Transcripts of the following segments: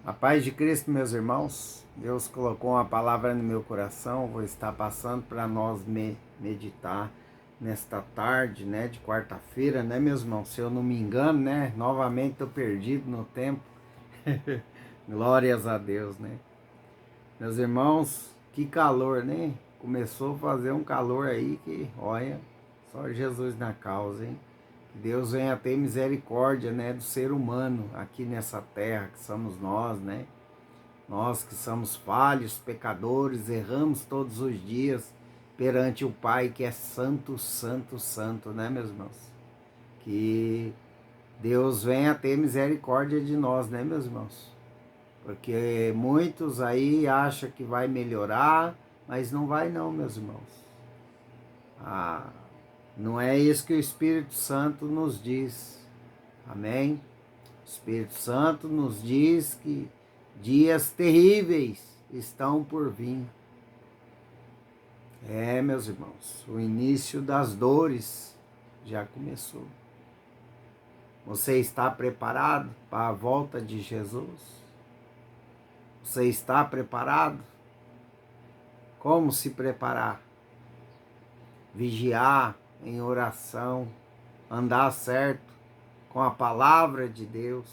A paz de Cristo, meus irmãos. Deus colocou uma palavra no meu coração. Vou estar passando para nós meditar nesta tarde, né, de quarta-feira, né, meus irmãos? Se eu não me engano, né, novamente estou perdido no tempo. Glórias a Deus, né? Meus irmãos, que calor, né? Começou a fazer um calor aí que, olha, só Jesus na causa, hein? Que Deus venha ter misericórdia, né, do ser humano aqui nessa terra, que somos nós, né? Nós que somos falhos, pecadores, erramos todos os dias perante o Pai que é santo, santo, santo, né, meus irmãos? Que Deus venha ter misericórdia de nós, né, meus irmãos? Porque muitos aí acham que vai melhorar, mas não vai não, meus irmãos. Ah, não é isso que o Espírito Santo nos diz. Amém? O Espírito Santo nos diz que dias terríveis estão por vir. É, meus irmãos, o início das dores já começou. Você está preparado para a volta de Jesus? Você está preparado? Como se preparar? Vigiar em oração, andar certo com a palavra de Deus,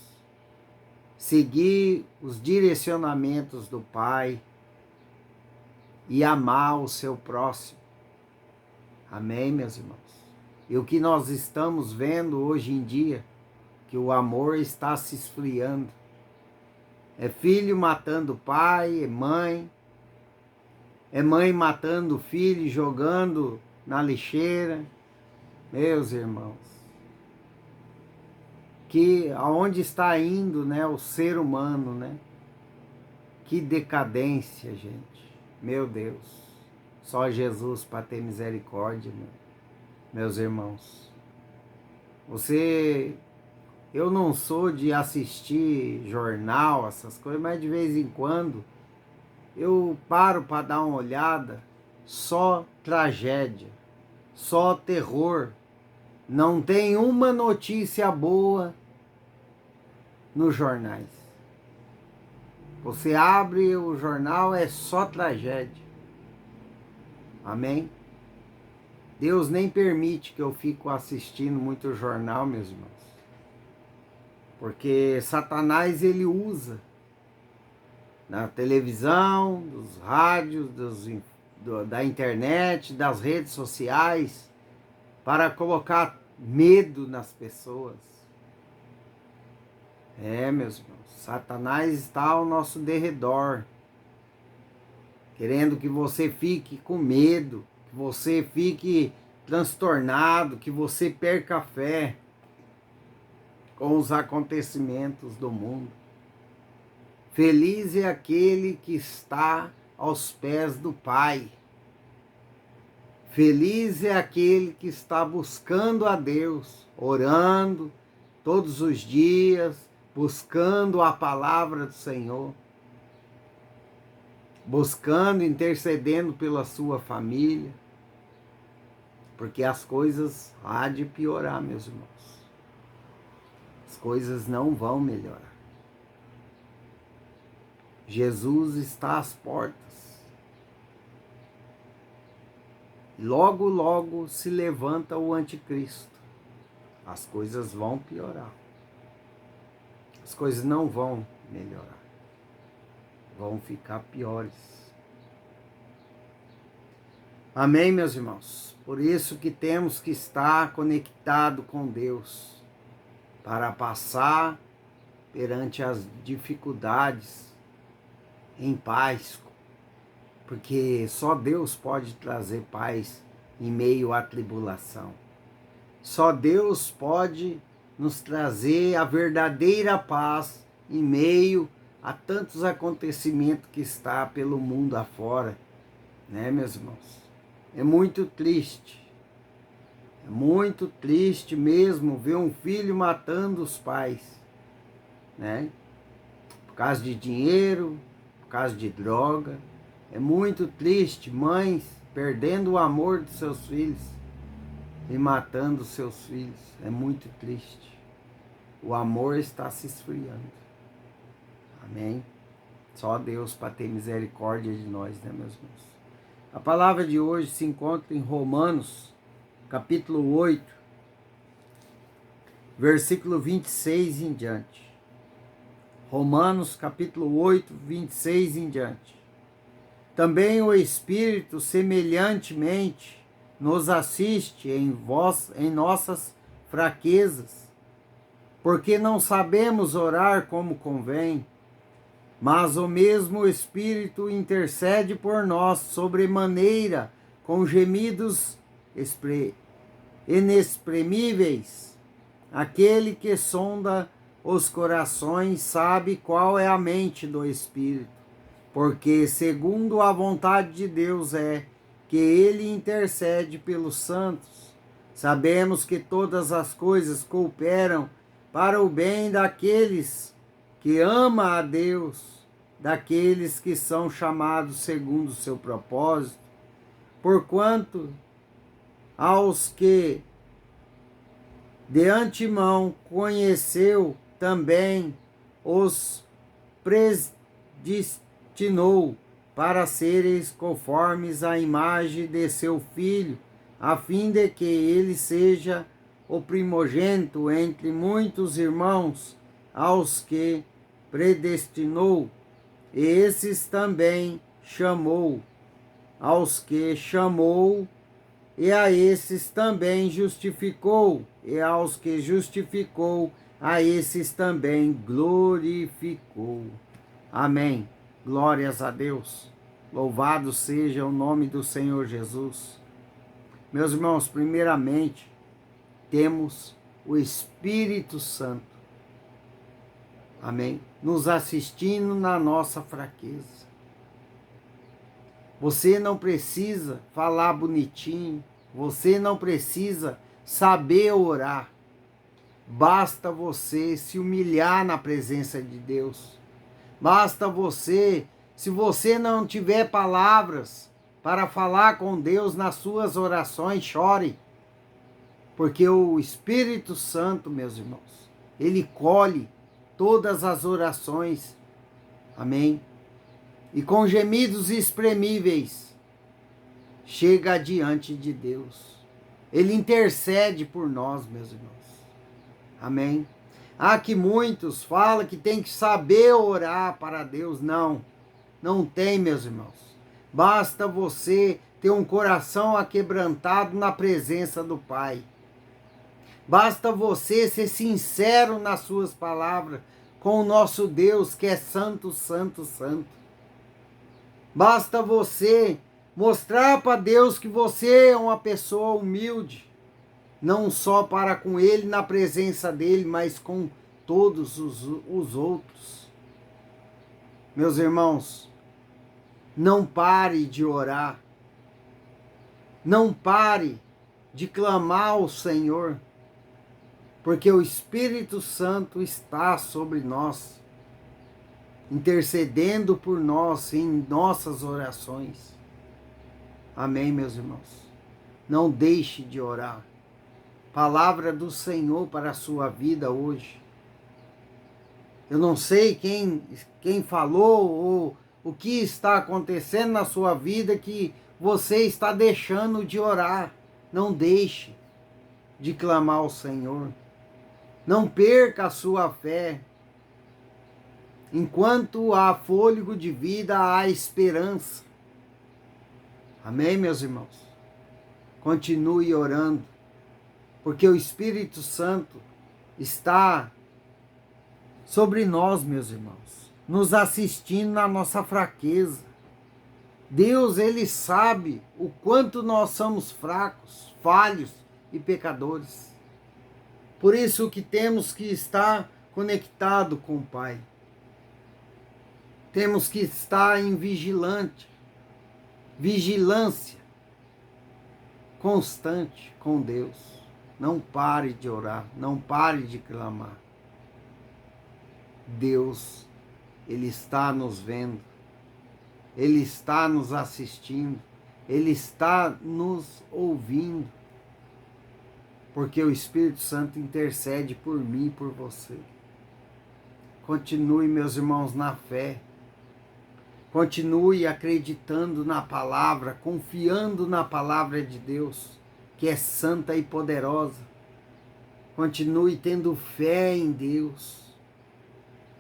seguir os direcionamentos do Pai e amar o seu próximo. Amém, meus irmãos? E o que nós estamos vendo hoje em dia, que o amor está se esfriando. É filho matando pai, é mãe matando filho, jogando na lixeira. Meus irmãos, que aonde está indo, né, o ser humano, né? Que decadência, gente. Meu Deus. Só Jesus para ter misericórdia, meus irmãos. Eu não sou de assistir jornal, essas coisas, mas de vez em quando eu paro para dar uma olhada. Só tragédia, só terror. Não tem uma notícia boa nos jornais. Você abre o jornal, é só tragédia. Amém? Deus nem permite que eu fique assistindo muito jornal, meus irmãos. Porque Satanás, ele usa na televisão, dos rádios, da internet, das redes sociais, para colocar medo nas pessoas. É, meus irmãos, Satanás está ao nosso derredor, querendo que você fique com medo, que você fique transtornado, que você perca a fé com os acontecimentos do mundo. Feliz é aquele que está aos pés do Pai. Feliz é aquele que está buscando a Deus, orando todos os dias, buscando a palavra do Senhor, buscando, intercedendo pela sua família, porque as coisas há de piorar, meus irmãos. As coisas não vão melhorar. Jesus está às portas. Logo, logo se levanta o anticristo. As coisas vão piorar. As coisas não vão melhorar. Vão ficar piores. Amém, meus irmãos? Por isso que temos que estar conectado com Deus, para passar perante as dificuldades em paz, porque só Deus pode trazer paz em meio à tribulação. Só Deus pode nos trazer a verdadeira paz em meio a tantos acontecimentos que está pelo mundo afora, né, meus irmãos? É muito triste mesmo ver um filho matando os pais, né? Por causa de dinheiro, por causa de droga. É muito triste mães perdendo o amor dos seus filhos e matando os seus filhos. É muito triste. O amor está se esfriando. Amém? Só Deus para ter misericórdia de nós, né, meus irmãos? A palavra de hoje se encontra em Romanos, capítulo 8, versículo 26 em diante. Romanos, capítulo 8, 26 em diante. Também o Espírito, semelhantemente, nos assiste em nossas fraquezas, porque não sabemos orar como convém, mas o mesmo Espírito intercede por nós sobremaneira com gemidos inexprimíveis. Aquele que sonda os corações sabe qual é a mente do Espírito, porque segundo a vontade de Deus é que ele intercede pelos santos. Sabemos que todas as coisas cooperam para o bem daqueles que amam a Deus, daqueles que são chamados segundo o seu propósito, porquanto aos que de antemão conheceu, também os predestinou para seres conformes à imagem de seu Filho, a fim de que ele seja o primogênito entre muitos irmãos. Aos que predestinou, esses também chamou. Aos que chamou, e a esses também justificou, e aos que justificou, a esses também glorificou. Amém. Glórias a Deus. Louvado seja o nome do Senhor Jesus. Meus irmãos, primeiramente, temos o Espírito Santo. Amém. Nos assistindo na nossa fraqueza. Você não precisa falar bonitinho, você não precisa saber orar. Basta você se humilhar na presença de Deus. Basta você, se você não tiver palavras para falar com Deus nas suas orações, chore. Porque o Espírito Santo, meus irmãos, ele colhe todas as orações. Amém? E com gemidos exprimíveis, chega diante de Deus. Ele intercede por nós, meus irmãos. Amém? Há que muitos falam que tem que saber orar para Deus. Não, não tem, meus irmãos. Basta você ter um coração aquebrantado na presença do Pai. Basta você ser sincero nas suas palavras com o nosso Deus, que é santo, santo, santo. Basta você mostrar para Deus que você é uma pessoa humilde, não só para com Ele, na presença dEle, mas com todos os outros. Meus irmãos, não pare de orar, não pare de clamar ao Senhor, porque o Espírito Santo está sobre nós, intercedendo por nós em nossas orações. Amém, meus irmãos? Não deixe de orar. Palavra do Senhor para a sua vida hoje. Eu não sei quem falou ou o que está acontecendo na sua vida que você está deixando de orar. Não deixe de clamar ao Senhor. Não perca a sua fé. Enquanto há fôlego de vida, há esperança. Amém, meus irmãos? Continue orando, porque o Espírito Santo está sobre nós, meus irmãos, nos assistindo na nossa fraqueza. Deus, ele sabe o quanto nós somos fracos, falhos e pecadores. Por isso que temos que estar conectado com o Pai. Temos que estar em vigilância constante com Deus. Não pare de orar, não pare de clamar. Deus, ele está nos vendo, ele está nos assistindo, ele está nos ouvindo, porque o Espírito Santo intercede por mim e por você. Continue, meus irmãos, na fé. Continue acreditando na palavra, confiando na palavra de Deus, que é santa e poderosa. Continue tendo fé em Deus.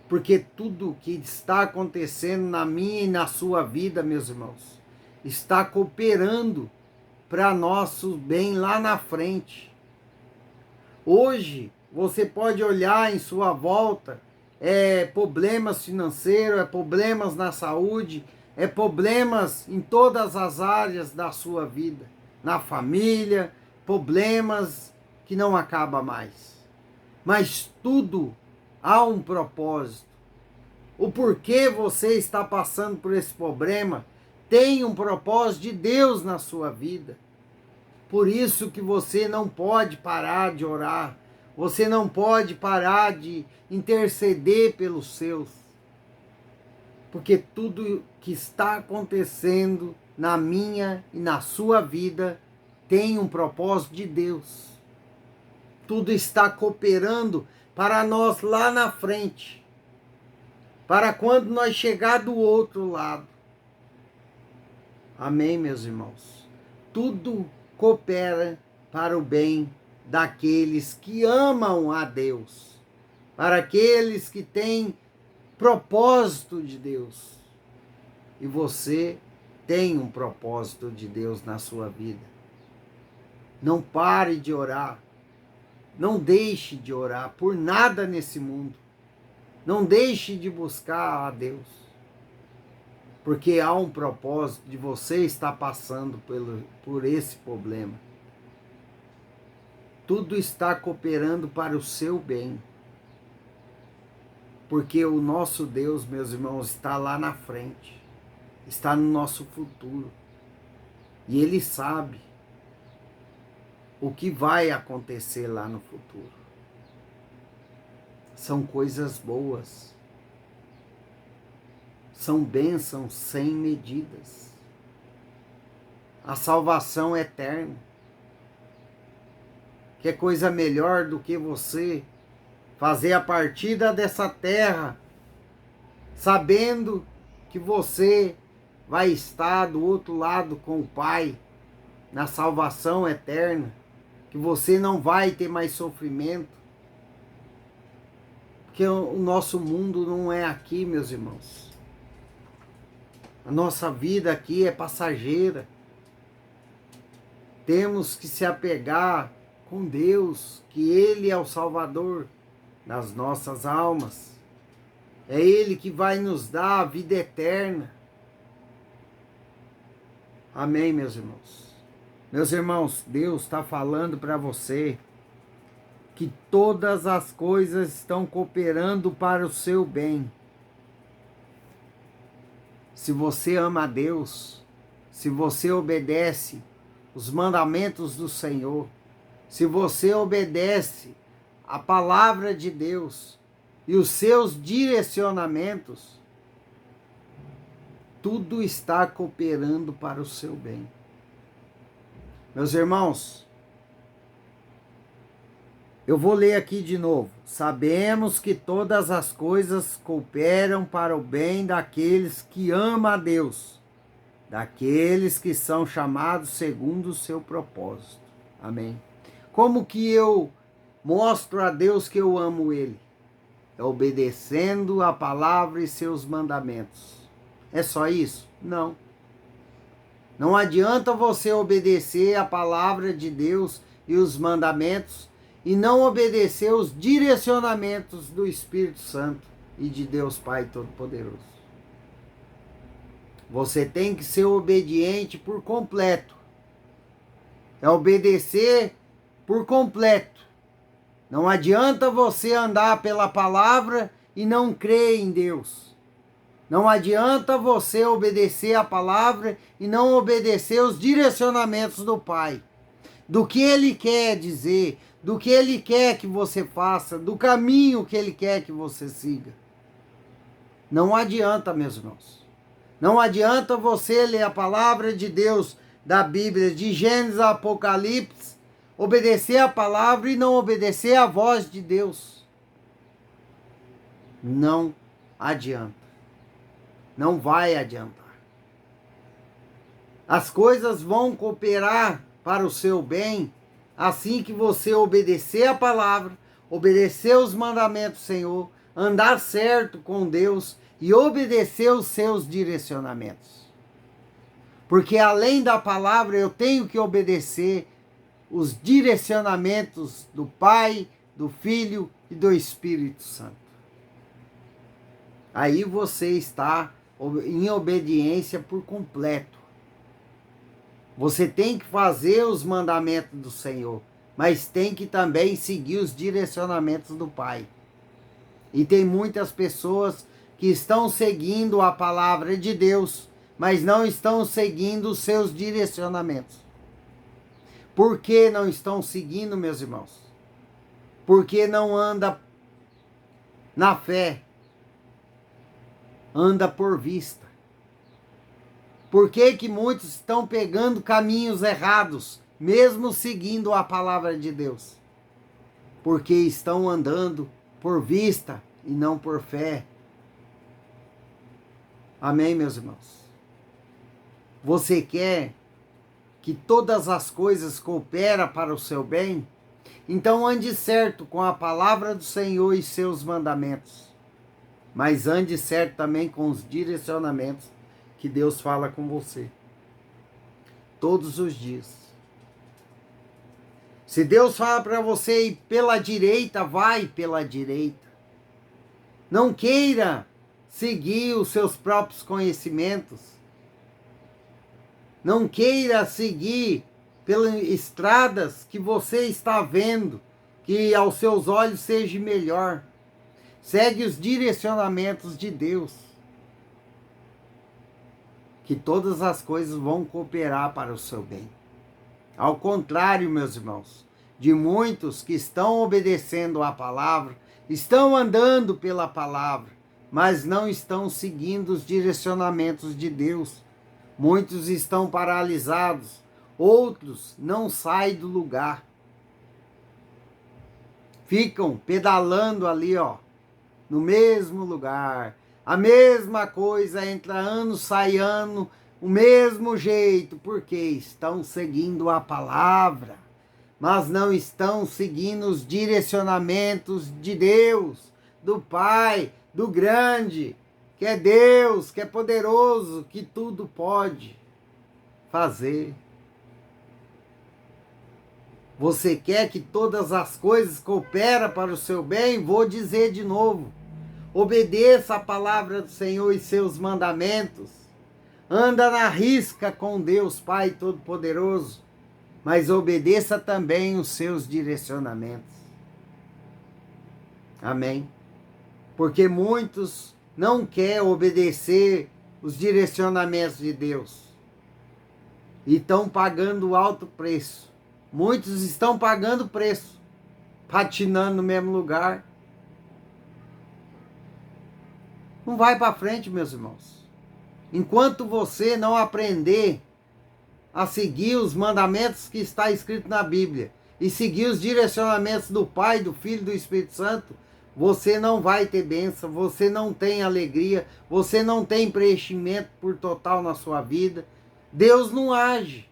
Porque tudo que está acontecendo na minha e na sua vida, meus irmãos, está cooperando para nosso bem lá na frente. Hoje, você pode olhar em sua volta, problemas financeiros, problemas na saúde, problemas em todas as áreas da sua vida, na família, problemas que não acabam mais. Mas tudo há um propósito. O porquê você está passando por esse problema tem um propósito de Deus na sua vida. Por isso que você não pode parar de orar. Você não pode parar de interceder pelos seus. Porque tudo que está acontecendo na minha e na sua vida tem um propósito de Deus. Tudo está cooperando para nós lá na frente. Para quando nós chegar do outro lado. Amém, meus irmãos? Tudo coopera para o bem daqueles que amam a Deus, para aqueles que têm propósito de Deus. E você tem um propósito de Deus na sua vida. Não pare de orar. Não deixe de orar por nada nesse mundo. Não deixe de buscar a Deus. Porque há um propósito de você estar passando por esse problema. Tudo está cooperando para o seu bem. Porque o nosso Deus, meus irmãos, está lá na frente. Está no nosso futuro. E Ele sabe o que vai acontecer lá no futuro. São coisas boas. São bênçãos sem medidas. A salvação é eterna. Que coisa melhor do que você fazer a partida dessa terra, sabendo que você vai estar do outro lado com o Pai, na salvação eterna, que você não vai ter mais sofrimento, porque o nosso mundo não é aqui, meus irmãos. A nossa vida aqui é passageira. Temos que se apegar com Deus, que Ele é o Salvador das nossas almas. É Ele que vai nos dar a vida eterna. Amém, meus irmãos? Meus irmãos, Deus está falando para você que todas as coisas estão cooperando para o seu bem. Se você ama a Deus, se você obedece os mandamentos do Senhor, se você obedece a palavra de Deus e os seus direcionamentos, tudo está cooperando para o seu bem. Meus irmãos, eu vou ler aqui de novo. Sabemos que todas as coisas cooperam para o bem daqueles que amam a Deus, daqueles que são chamados segundo o seu propósito. Amém. Como que eu mostro a Deus que eu amo Ele? É obedecendo a palavra e seus mandamentos. É só isso? Não. Não adianta você obedecer a palavra de Deus e os mandamentos e não obedecer os direcionamentos do Espírito Santo e de Deus Pai Todo-Poderoso. Você tem que ser obediente por completo. É obedecer por completo. Não adianta você andar pela palavra e não crer em Deus. Não adianta você obedecer a palavra e não obedecer os direcionamentos do Pai. Do que Ele quer dizer, do que Ele quer que você faça, do caminho que Ele quer que você siga. Não adianta, meus irmãos. Não adianta você ler a palavra de Deus da Bíblia, de Gênesis a Apocalipse, obedecer a palavra e não obedecer a voz de Deus. não adianta. Não vai adiantar. As coisas vão cooperar para o seu bem assim que você obedecer a palavra, obedecer os mandamentos do Senhor, andar certo com Deus e obedecer os seus direcionamentos. Porque além da palavra eu tenho que obedecer os direcionamentos do Pai, do Filho e do Espírito Santo. Aí você está em obediência por completo. Você tem que fazer os mandamentos do Senhor, mas tem que também seguir os direcionamentos do Pai. E tem muitas pessoas que estão seguindo a palavra de Deus, mas não estão seguindo os seus direcionamentos. Por que não estão seguindo, meus irmãos? Porque não anda na fé, anda por vista. Por que que muitos estão pegando caminhos errados, mesmo seguindo a palavra de Deus? Porque estão andando por vista e não por fé. Amém, meus irmãos? Você quer que todas as coisas cooperem para o seu bem? Então ande certo com a palavra do Senhor e seus mandamentos. Mas ande certo também com os direcionamentos que Deus fala com você. Todos os dias. Se Deus fala para você ir pela direita, vai pela direita. Não queira seguir os seus próprios conhecimentos. Não queira seguir pelas estradas que você está vendo, que aos seus olhos seja melhor. Segue os direcionamentos de Deus. Que todas as coisas vão cooperar para o seu bem. Ao contrário, meus irmãos, de muitos que estão obedecendo à palavra, estão andando pela palavra, mas não estão seguindo os direcionamentos de Deus. Muitos estão paralisados, outros não saem do lugar. Ficam pedalando ali, no mesmo lugar. A mesma coisa, entra ano, sai ano, o mesmo jeito, porque estão seguindo a palavra, mas não estão seguindo os direcionamentos de Deus, do Pai, do grande, que é Deus, que é poderoso, que tudo pode fazer. Você quer que todas as coisas cooperem para o seu bem? Vou dizer de novo. Obedeça a palavra do Senhor e seus mandamentos. Anda na risca com Deus Pai Todo-Poderoso, mas obedeça também os seus direcionamentos. Amém? Porque muitos não querem obedecer os direcionamentos de Deus e estão pagando alto preço. Muitos estão pagando preço, patinando no mesmo lugar. Não vai para frente, meus irmãos. Enquanto você não aprender a seguir os mandamentos que está escrito na Bíblia e seguir os direcionamentos do Pai, do Filho e do Espírito Santo, você não vai ter bênção, você não tem alegria, você não tem preenchimento por total na sua vida. Deus não age.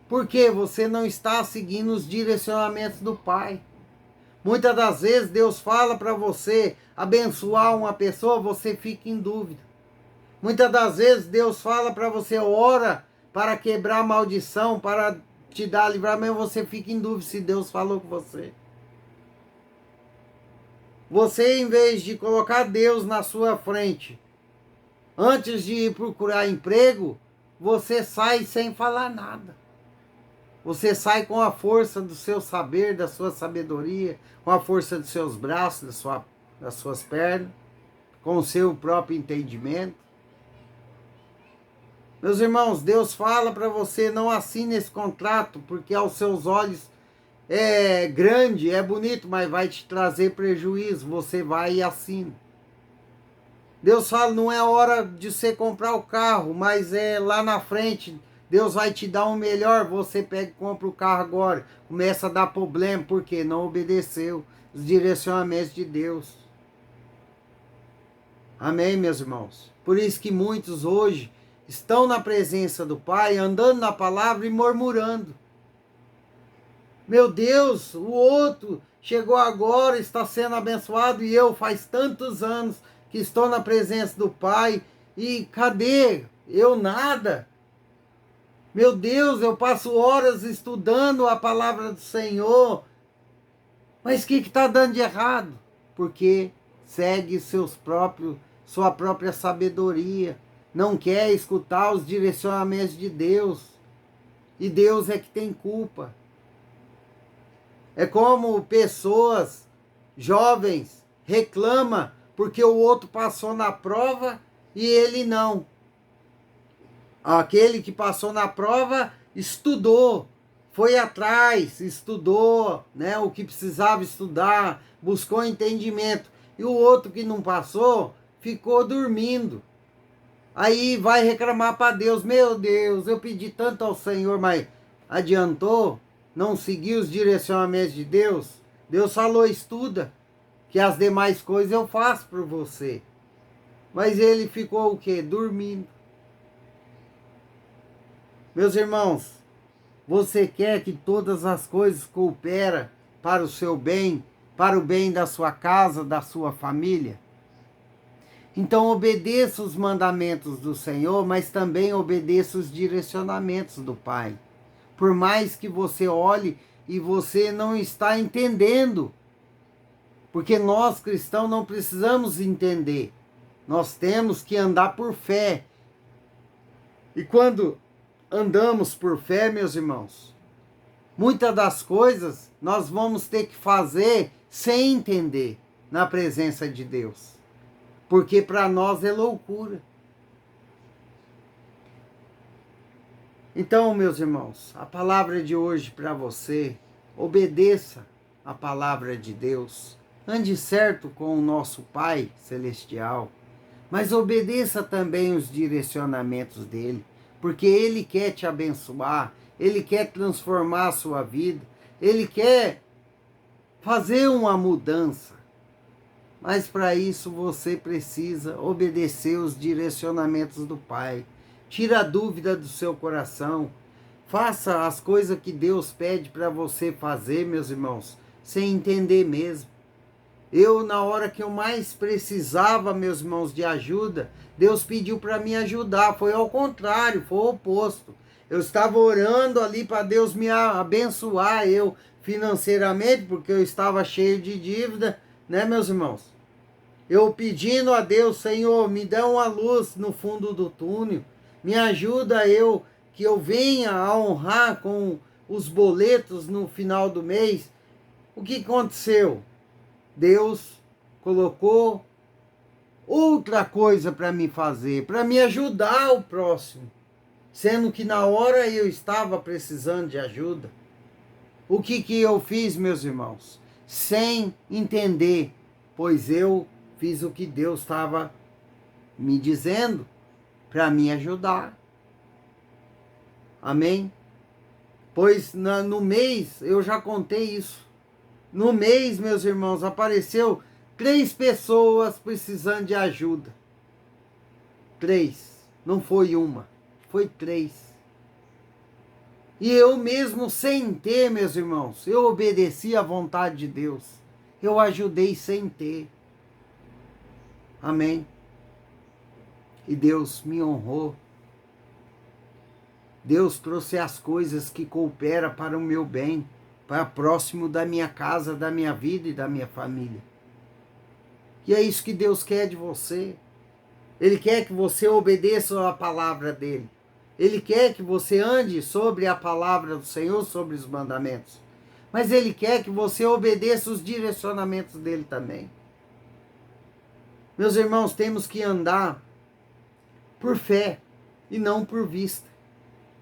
Porque você não está seguindo os direcionamentos do Pai. Muitas das vezes Deus fala para você abençoar uma pessoa, você fica em dúvida. Muitas das vezes Deus fala para você, ora para quebrar a maldição, para te dar livramento, você fica em dúvida se Deus falou com você. Você, em vez de colocar Deus na sua frente, antes de ir procurar emprego, você sai sem falar nada. Você sai com a força do seu saber, da sua sabedoria, com a força dos seus braços, das suas pernas, com o seu próprio entendimento. Meus irmãos, Deus fala para você, não assine esse contrato, porque aos seus olhos é grande, é bonito, mas vai te trazer prejuízo. Você vai e assina. Deus fala, não é hora de você comprar o carro, mas é lá na frente. Deus vai te dar um melhor, você pega e compra o carro agora. Começa a dar problema, porque não obedeceu os direcionamentos de Deus. Amém, meus irmãos? Por isso que muitos hoje estão na presença do Pai, andando na palavra e murmurando. Meu Deus, o outro chegou agora, está sendo abençoado, e eu faz tantos anos que estou na presença do Pai, e cadê? Eu nada. Meu Deus, eu passo horas estudando a palavra do Senhor, mas o que está dando de errado? Porque segue sua própria sabedoria, não quer escutar os direcionamentos de Deus, e Deus é que tem culpa. É como pessoas jovens reclamam porque o outro passou na prova e ele não. Aquele que passou na prova estudou, foi atrás, estudou, né, o que precisava estudar, buscou entendimento. E o outro que não passou ficou dormindo. Aí vai reclamar para Deus: meu Deus, eu pedi tanto ao Senhor, mas adiantou? Não seguiu os direcionamentos de Deus? Deus falou: estuda, que as demais coisas eu faço por você. Mas ele ficou o quê? Dormindo. Meus irmãos, você quer que todas as coisas cooperem para o seu bem, para o bem da sua casa, da sua família? Então obedeça os mandamentos do Senhor, mas também obedeça os direcionamentos do Pai. Por mais que você olhe e você não está entendendo, porque nós cristãos não precisamos entender, nós temos que andar por fé. E quando andamos por fé, meus irmãos, muitas das coisas nós vamos ter que fazer sem entender na presença de Deus, porque para nós é loucura. Então, meus irmãos, a palavra de hoje para você: obedeça a palavra de Deus, ande certo com o nosso Pai Celestial, mas obedeça também os direcionamentos dele, porque ele quer te abençoar, ele quer transformar a sua vida, ele quer fazer uma mudança. Mas para isso você precisa obedecer os direcionamentos do Pai. Tira a dúvida do seu coração. Faça as coisas que Deus pede para você fazer, meus irmãos, sem entender mesmo. Eu, na hora que eu mais precisava, meus irmãos, de ajuda, Deus pediu para me ajudar. Foi ao contrário, foi o oposto. Eu estava orando ali para Deus me abençoar, eu financeiramente, porque eu estava cheio de dívida, né, meus irmãos? Eu pedindo a Deus: Senhor, me dá uma luz no fundo do túnel, me ajuda que eu venha a honrar com os boletos no final do mês. O que aconteceu? Deus colocou outra coisa para me fazer, para me ajudar o próximo, sendo que na hora eu estava precisando de ajuda. O que eu fiz, meus irmãos? Sem entender, pois eu fiz o que Deus estava me dizendo para me ajudar. Amém? Pois no mês, eu já contei isso. No mês, meus irmãos, apareceu 3 pessoas precisando de ajuda. 3. Não foi uma, foi 3. E eu mesmo sem ter, meus irmãos, eu obedeci à vontade de Deus. Eu ajudei sem ter. Amém? E Deus me honrou. Deus trouxe as coisas que cooperam para o meu bem, para próximo da minha casa, da minha vida e da minha família. E é isso que Deus quer de você. Ele quer que você obedeça a palavra dele. Ele quer que você ande sobre a palavra do Senhor, sobre os mandamentos. Mas ele quer que você obedeça os direcionamentos dele também. Meus irmãos, temos que andar por fé e não por vista.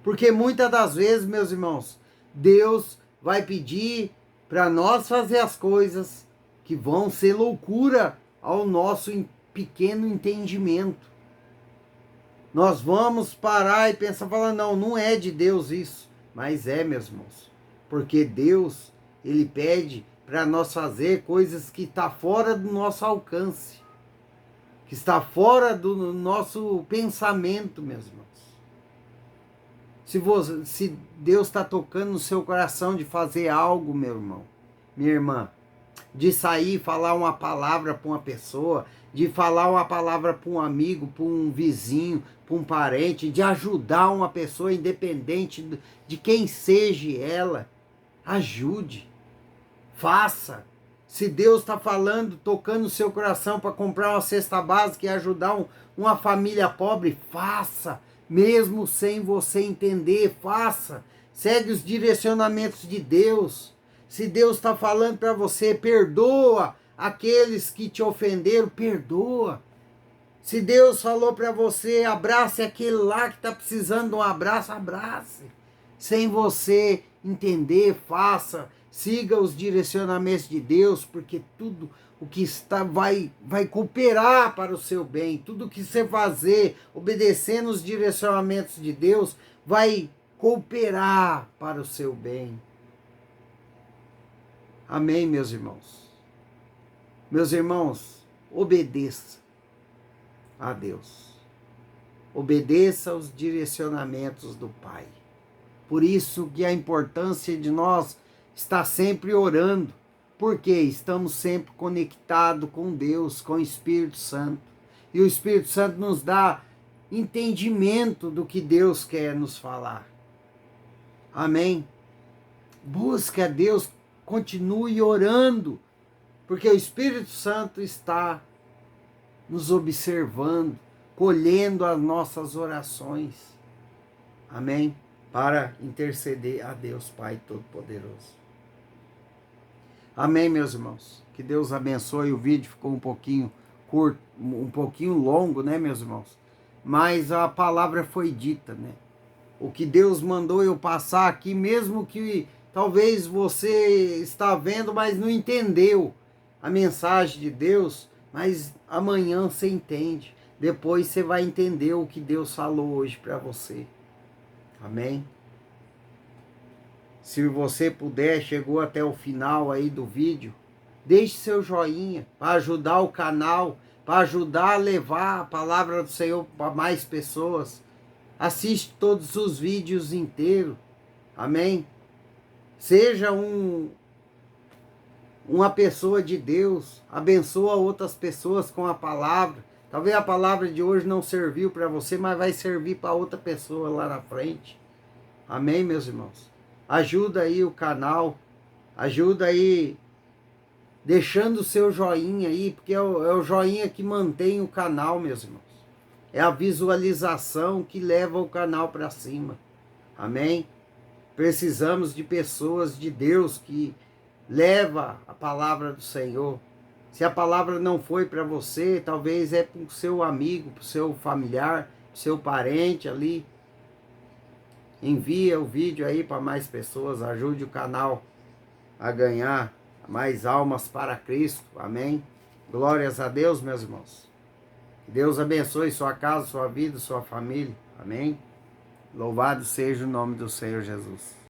Porque muitas das vezes, meus irmãos, Deus vai pedir para nós fazer as coisas que vão ser loucura ao nosso pequeno entendimento. Nós vamos parar e pensar, falar: não, não é de Deus isso. Mas é, meus irmãos, porque Deus, ele pede para nós fazer coisas que estão fora do nosso alcance. que está fora do nosso pensamento, meus irmãos. Se Deus está tocando no seu coração de fazer algo, meu irmão, minha irmã, de sair e falar uma palavra para uma pessoa, de falar uma palavra para um amigo, para um vizinho, para um parente, de ajudar uma pessoa, independente de quem seja ela, ajude, faça. Se Deus está falando, tocando o seu coração para comprar uma cesta básica e ajudar uma família pobre, faça. Mesmo sem você entender, faça. Segue os direcionamentos de Deus. Se Deus está falando para você, perdoa aqueles que te ofenderam, perdoa. Se Deus falou para você, abrace aquele lá que está precisando de um abraço, abrace. Sem você entender, faça. Siga os direcionamentos de Deus, porque tudo o que está vai cooperar para o seu bem. Tudo que você fazer, obedecendo os direcionamentos de Deus, vai cooperar para o seu bem. Amém, meus irmãos? Meus irmãos, obedeça a Deus. Obedeça aos direcionamentos do Pai. Por isso que a importância de nós estar sempre orando, porque estamos sempre conectados com Deus, com o Espírito Santo. E o Espírito Santo nos dá entendimento do que Deus quer nos falar. Amém? Busque a Deus, continue orando, porque o Espírito Santo está nos observando, colhendo as nossas orações. Amém? Para interceder a Deus Pai Todo-Poderoso. Amém, meus irmãos? Que Deus abençoe. O vídeo ficou um pouquinho curto, um pouquinho longo, né, meus irmãos? Mas a palavra foi dita, né? O que Deus mandou eu passar aqui, mesmo que talvez você está vendo, mas não entendeu a mensagem de Deus, mas amanhã você entende. Depois você vai entender o que Deus falou hoje para você. Amém? Se você puder, chegou até o final aí do vídeo, deixe seu joinha para ajudar o canal, para ajudar a levar a palavra do Senhor para mais pessoas. Assiste todos os vídeos inteiros. Amém? Seja uma pessoa de Deus. Abençoa outras pessoas com a palavra. Talvez a palavra de hoje não serviu para você, mas vai servir para outra pessoa lá na frente. Amém, meus irmãos? Ajuda aí o canal. Ajuda aí deixando o seu joinha aí, porque é o joinha que mantém o canal, meus irmãos. É a visualização que leva o canal para cima. Amém? Precisamos de pessoas de Deus que leva a palavra do Senhor. Se a palavra não foi para você, talvez é para o seu amigo, para o seu familiar, para o seu parente ali. Envia o vídeo aí para mais pessoas, ajude o canal a ganhar mais almas para Cristo. Amém? Glórias a Deus, meus irmãos. Deus abençoe sua casa, sua vida, sua família. Amém? Louvado seja o nome do Senhor Jesus.